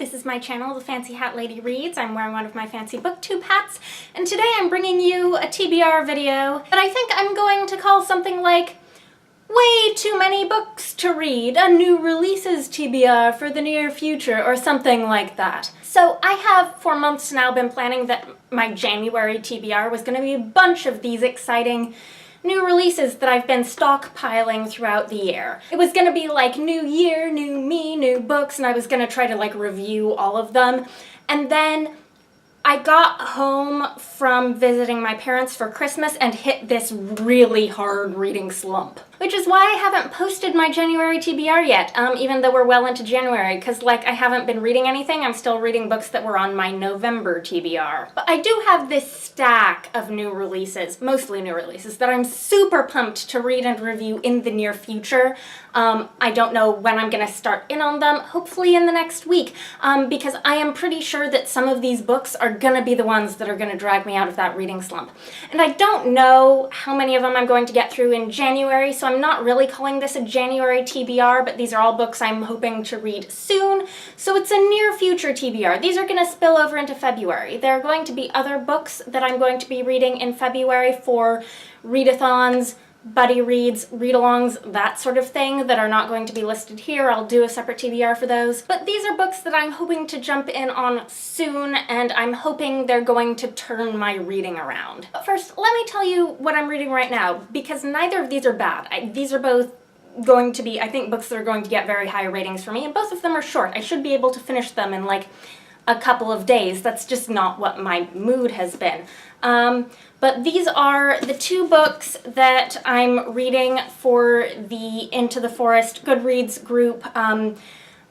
this is my channel, The Fancy Hat Lady Reads. I'm wearing one of my fancy booktube hats, and today I'm bringing you a TBR video that I think I'm going to call something like Way Too Many Books to Read, a New Releases TBR for the Near Future, or something like that. So I have for months now been planning that my January TBR was going to be a bunch of these exciting new releases that I've been stockpiling throughout the year. It was gonna be like new year, new me, new books, and I was gonna try to like review all of them. And then I got home from visiting my parents for Christmas and hit this really hard reading slump. Which is why I haven't posted my January TBR yet, even though we're well into January, because like I haven't been reading anything. I'm still reading books that were on my November TBR. But I do have this stack of new releases, mostly new releases, that I'm super pumped to read and review in the near future. I don't know when I'm gonna start in on them, hopefully in the next week, because I am pretty sure that some of these books are gonna be the ones that are gonna drag me out of that reading slump. And I don't know how many of them I'm going to get through in January, so I'm not really calling this a January TBR, but these are all books I'm hoping to read soon, so it's a near future TBR. These are going to spill over into February. There are going to be other books that I'm going to be reading in February for readathons, buddy reads, read-alongs, that sort of thing that are not going to be listed here. I'll do a separate TBR for those. But these are books that I'm hoping to jump in on soon, and I'm hoping they're going to turn my reading around. But first, let me tell you what I'm reading right now, because neither of these are bad. These are both going to be, I think, books that are going to get very high ratings for me, and both of them are short. I should be able to finish them in like a couple of days. That's just not what my mood has been. But these are the two books that I'm reading for the Into the Forest Goodreads group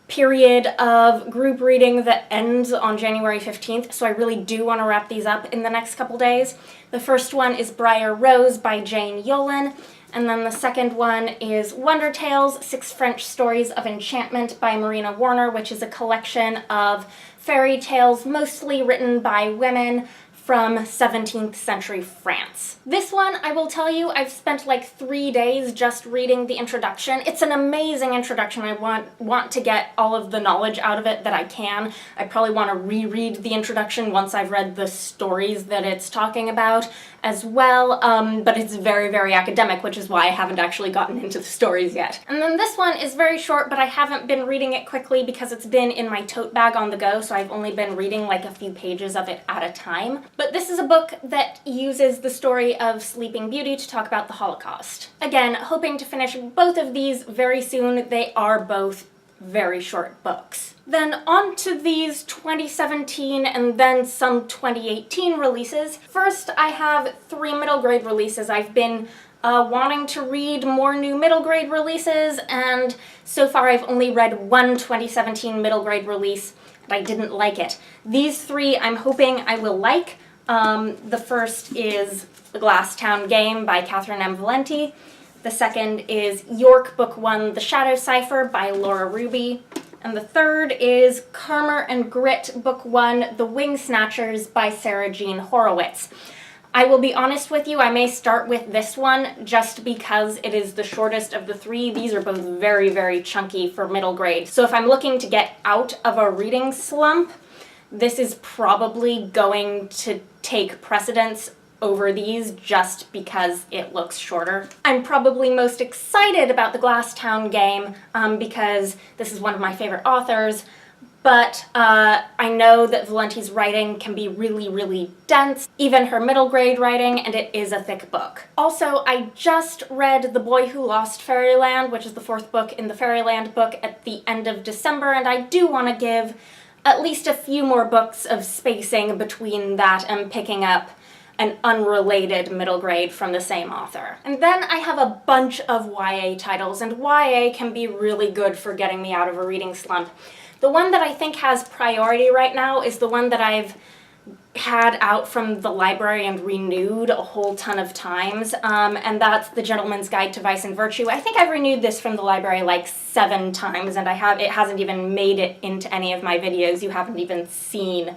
period of group reading that ends on January 15th, so I really do want to wrap these up in the next couple days. The first one is Briar Rose by Jane Yolen, and then the second one is Wonder Tales, 6 French Stories of Enchantment by Marina Warner, which is a collection of fairy tales mostly written by women from 17th century France. This one, I will tell you, I've spent like 3 days just reading the introduction. It's an amazing introduction. I want to get all of the knowledge out of it that I can. I probably want to reread the introduction once I've read the stories that it's talking about as well, but it's very, very academic, which is why I haven't actually gotten into the stories yet. And then this one is very short, but I haven't been reading it quickly because it's been in my tote bag on the go, so I've only been reading like a few pages of it at a time. But this is a book that uses the story of Sleeping Beauty to talk about the Holocaust. Again, hoping to finish both of these very soon. They are both very short books. Then on to these 2017 and then some 2018 releases. First, I have 3 middle grade releases. I've been wanting to read more new middle grade releases, and so far I've only read one 2017 middle grade release, and I didn't like it. These 3 I'm hoping I will like. The first is The Glass Town Game by Catherynne and Valente. The second is York Book 1, The Shadow Cipher by Laura Ruby. And the third is Carmer and Grit Book 1, The Wingsnatchers by Sarah Jean Horowitz. I will be honest with you, I may start with this one just because it is the shortest of the 3. These are both very, very chunky for middle grade. So if I'm looking to get out of a reading slump, this is probably going to take precedence over these just because it looks shorter. I'm probably most excited about The Glass Town Game because this is one of my favorite authors, but I know that Valente's writing can be really, really dense, even her middle grade writing, and it is a thick book. Also, I just read The Boy Who Lost Fairyland, which is the 4th book in the Fairyland book, at the end of December, and I do want to give at least a few more books of spacing between that and picking up an unrelated middle grade from the same author. And then I have a bunch of YA titles, and YA can be really good for getting me out of a reading slump. The one that I think has priority right now is the one that I've had out from the library and renewed a whole ton of times, and that's The Gentleman's Guide to Vice and Virtue. I think I've renewed this from the library like 7 times, and it hasn't even made it into any of my videos. You haven't even seen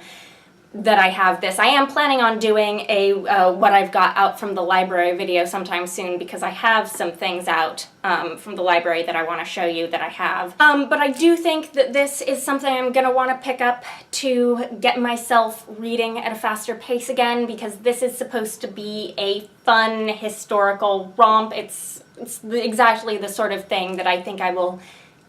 that I have this. I am planning on doing a what I've got out from the library video sometime soon, because I have some things out from the library that I want to show you that I have. But I do think that this is something I'm going to want to pick up to get myself reading at a faster pace again, because this is supposed to be a fun historical romp. It's exactly the sort of thing that I think I will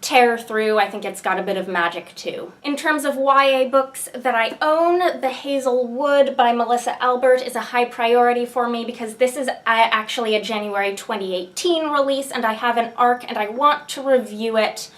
tear through. I think it's got a bit of magic too. In terms of YA books that I own, The Hazel Wood by Melissa Albert is a high priority for me, because this is actually a January 2018 release, and I have an arc and I want to review it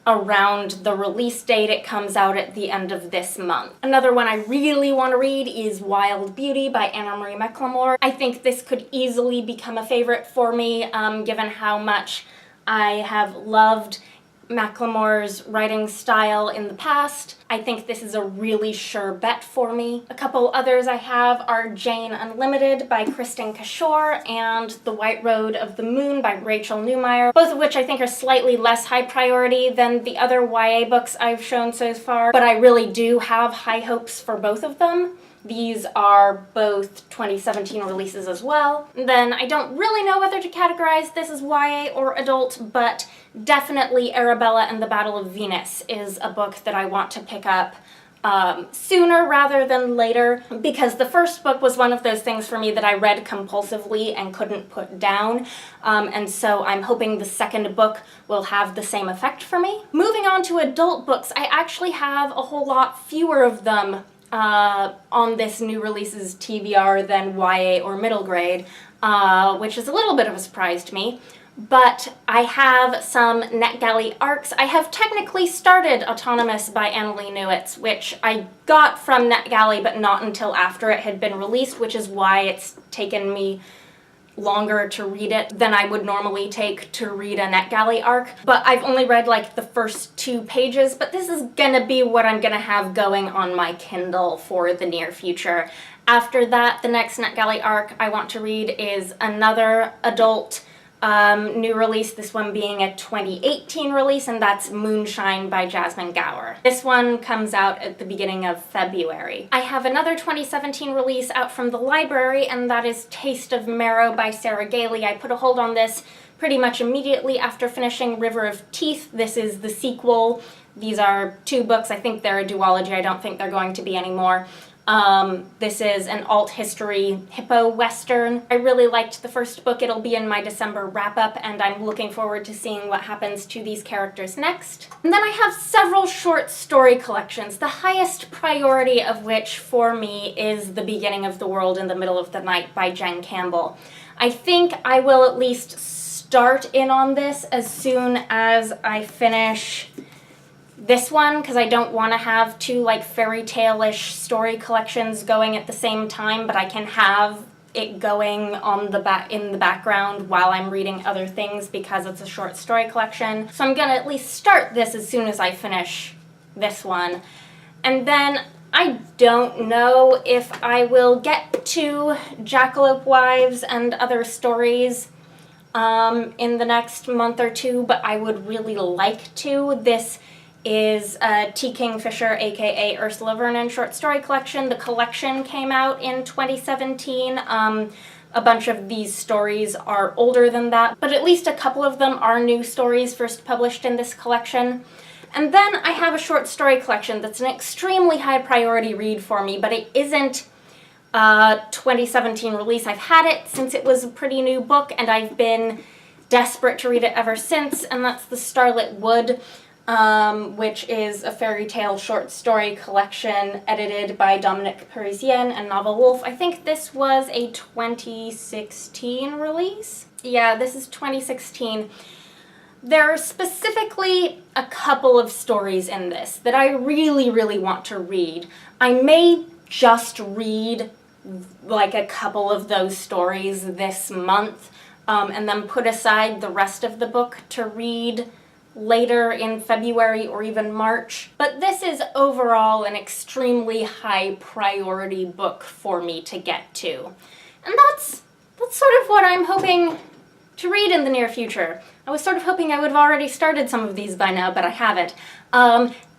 around the release date. It comes out at the end of this month. Another one I really want to read is Wild Beauty by Annalee McLemore. I think this could easily become a favorite for me, given how much I have loved McLemore's writing style in the past. I think this is a really sure bet for me. A couple others I have are Jane Unlimited by Kristin Cashore and The White Road of the Moon by Rachel Neumeier, both of which I think are slightly less high priority than the other YA books I've shown so far, but I really do have high hopes for both of them. These are both 2017 releases as well. Then I don't really know whether to categorize this as YA or adult, but definitely Arabella and the Battle of Venus is a book that I want to pick up sooner rather than later, because the first book was one of those things for me that I read compulsively and couldn't put down, and so I'm hoping the second book will have the same effect for me. Moving on to adult books, I actually have a whole lot fewer of them on this new releases TBR than YA or middle grade, which is a little bit of a surprise to me. But I have some NetGalley arcs. I have technically started Autonomous by Annalee Newitz, which I got from NetGalley but not until after it had been released, which is why it's taken me longer to read it than I would normally take to read a NetGalley arc. But I've only read like the first 2 pages, but this is gonna be what I'm gonna have going on my Kindle for the near future. After that, the next NetGalley arc I want to read is another adult new release, this one being a 2018 release, and that's Moonshine by Jasmine Gower. This one comes out at the beginning of February. I have another 2017 release out from the library, and that is Taste of Marrow by Sarah Gailey. I put a hold on this pretty much immediately after finishing River of Teeth. This is the sequel. These are 2 books. I think they're a duology. I don't think they're going to be anymore. This is an alt history hippo western. I really liked the first book. It'll be in my December wrap-up, and I'm looking forward to seeing what happens to these characters next. And then I have several short story collections, the highest priority of which for me is The Beginning of the World in the Middle of the Night by Jen Campbell. I think I will at least start in on this as soon as I finish this one, because I don't want to have 2 like fairy tale-ish story collections going at the same time, but I can have it going on in the background while I'm reading other things because it's a short story collection. So I'm gonna at least start this as soon as I finish this one. And then I don't know if I will get to Jackalope Wives and other stories in the next month or 2, but I would really like to. This is T. Kingfisher, aka Ursula Vernon short story collection. The collection came out in 2017. A bunch of these stories are older than that, but at least a couple of them are new stories first published in this collection. And then I have a short story collection that's an extremely high priority read for me, but it isn't a 2017 release. I've had it since it was a pretty new book, and I've been desperate to read it ever since, and that's The Starlit Wood, which is a fairy tale short story collection edited by Dominik Parisien and Navah Wolf. I think this was a 2016 release. Yeah, this is 2016. There are specifically a couple of stories in this that I really, really want to read. I may just read like a couple of those stories this month, and then put aside the rest of the book to read later in February or even March. But this is overall an extremely high priority book for me to get to. And that's sort of what I'm hoping to read in the near future. I was sort of hoping I would have already started some of these by now, but I haven't.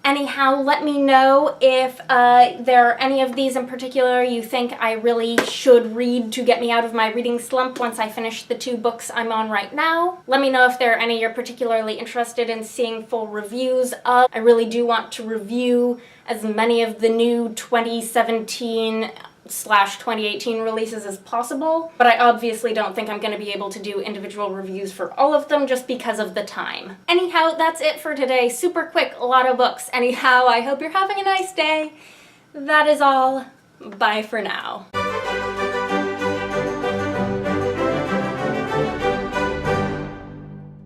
Anyhow, let me know if there are any of these in particular you think I really should read to get me out of my reading slump once I finish the 2 books I'm on right now. Let me know if there are any you're particularly interested in seeing full reviews of. I really do want to review as many of the new 2017/2018 releases as possible, but I obviously don't think I'm going to be able to do individual reviews for all of them just because of the time. Anyhow, that's it for today. Super quick, a lot of books. Anyhow, I hope you're having a nice day. That is all. Bye for now.